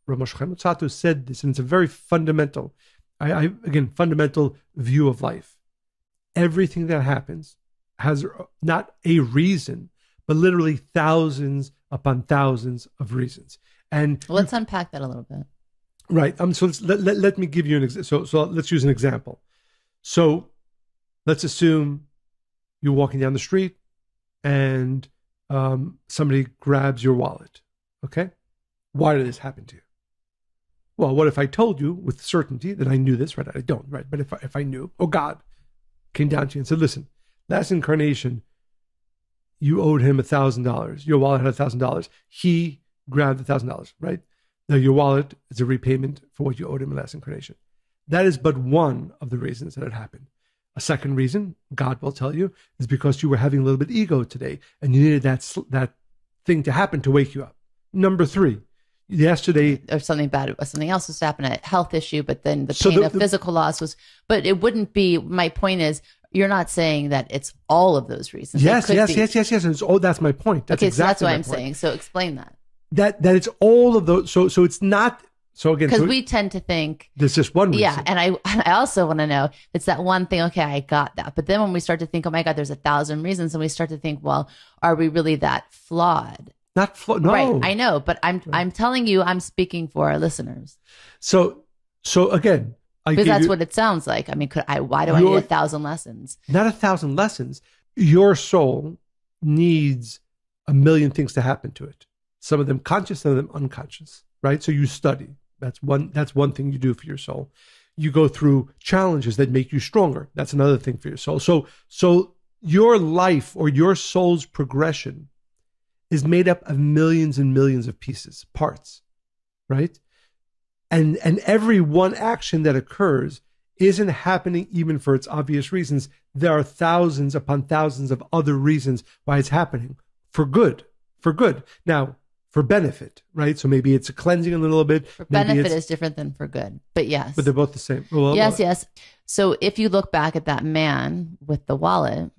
Rav Moshe Chaim said this, and it's a very fundamental, again, fundamental view of life. Everything that happens has not a reason, but literally thousands upon thousands of reasons. And let's unpack that a little bit. Right. So let me give you an example. So let's use an example. So let's assume you're walking down the street and somebody grabs your wallet. Okay. Why did this happen to you? Well, what if I told you with certainty that I knew this, right? I don't, right? But if I knew, oh, God came down to you and said, listen, last incarnation, you owed him $1,000. Your wallet had $1,000. He grabbed $1,000, right? Now your wallet is a repayment for what you owed him in last incarnation. That is but one of the reasons that it happened. A second reason, God will tell you, is because you were having a little bit of ego today and you needed that thing to happen to wake you up. Number three, yesterday, or something bad, something else was happening, a health issue, but then the pain of physical loss was, but it wouldn't be, my point is, you're not saying that it's all of those reasons. Yes. And that's my point. That's okay, exactly so that's what I'm point. saying. So explain that. That it's all of those. So it's not. So again, because we tend to think there's just one reason. Yeah, and I also want to know, it's that one thing. Okay, I got that. But then when we start to think, oh my God, there's 1,000 reasons, and we start to think, well, are we really that flawed? Not flawed. No, right. I know, but I'm telling you, I'm speaking for our listeners. So again, because that's what it sounds like. I mean, why do I need 1,000 lessons? Not 1,000 lessons. Your soul needs 1,000,000 things to happen to it. Some of them conscious, some of them unconscious, right? So you study. That's one thing you do for your soul. You go through challenges that make you stronger. That's another thing for your soul. So your life or your soul's progression is made up of millions and millions of pieces, parts, right? And every one action that occurs isn't happening even for its obvious reasons. There are thousands upon thousands of other reasons why it's happening for good. Now, for benefit, right? So maybe it's a cleansing a little bit. For benefit is different than for good, but yes. But they're both the same. Yes. So if you look back at that man with the wallet,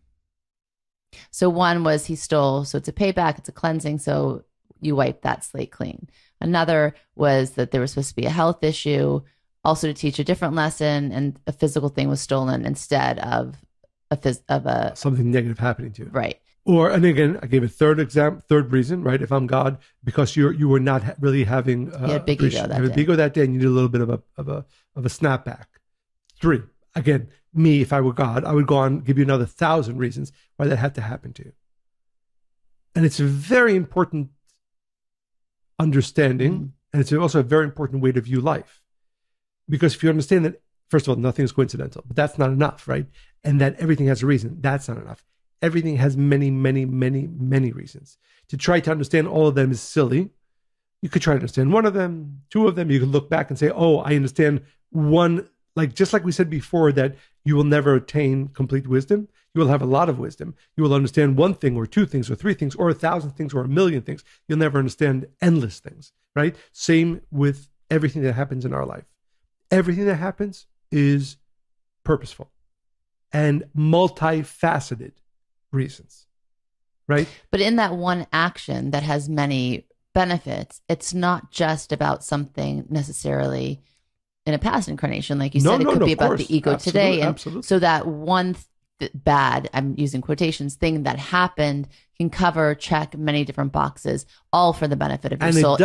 so one was he stole, so it's a payback, it's a cleansing, so you wipe that slate clean. Another was that there was supposed to be a health issue, also to teach a different lesson, and a physical thing was stolen instead of something negative happening to you. Right. And again, I gave a third reason, right? If I'm God, because you were not really having you had a big ego that day. A big ego that day, and you need a little bit of a snapback. 3, again, me, if I were God, I would go on and give you another 1,000 reasons why that had to happen to you. And it's a very important understanding, and it's also a very important way to view life. Because if you understand that, first of all, nothing is coincidental, but that's not enough, right? And that everything has a reason, that's not enough. Everything has many, many, many, many reasons. To try to understand all of them is silly. You could try to understand one of them, 2 of them. You could look back and say, oh, I understand one. Just like we said before, that you will never attain complete wisdom. You will have a lot of wisdom. You will understand 1 thing or 2 things or 3 things or 1,000 things or 1,000,000 things. You'll never understand endless things, right? Same with everything that happens in our life. Everything that happens is purposeful and multifaceted reasons, right? But in that one action that has many benefits, it's not just about something necessarily in a past incarnation. Like you said, it could be about the ego today. And so that one bad, I'm using quotations, thing that happened can check many different boxes, all for the benefit of your soul.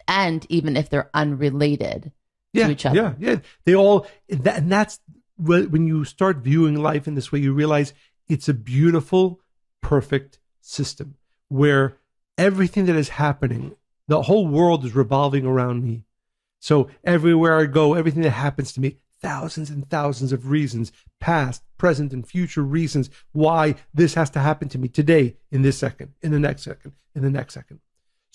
And even if they're unrelated to each other. Yeah. They all, and that's when you start viewing life in this way, you realize it's a beautiful, perfect system where everything that is happening, the whole world is revolving around me. So everywhere I go, everything that happens to me, thousands and thousands of reasons, past, present, and future reasons why this has to happen to me today, in this second, in the next second, in the next second.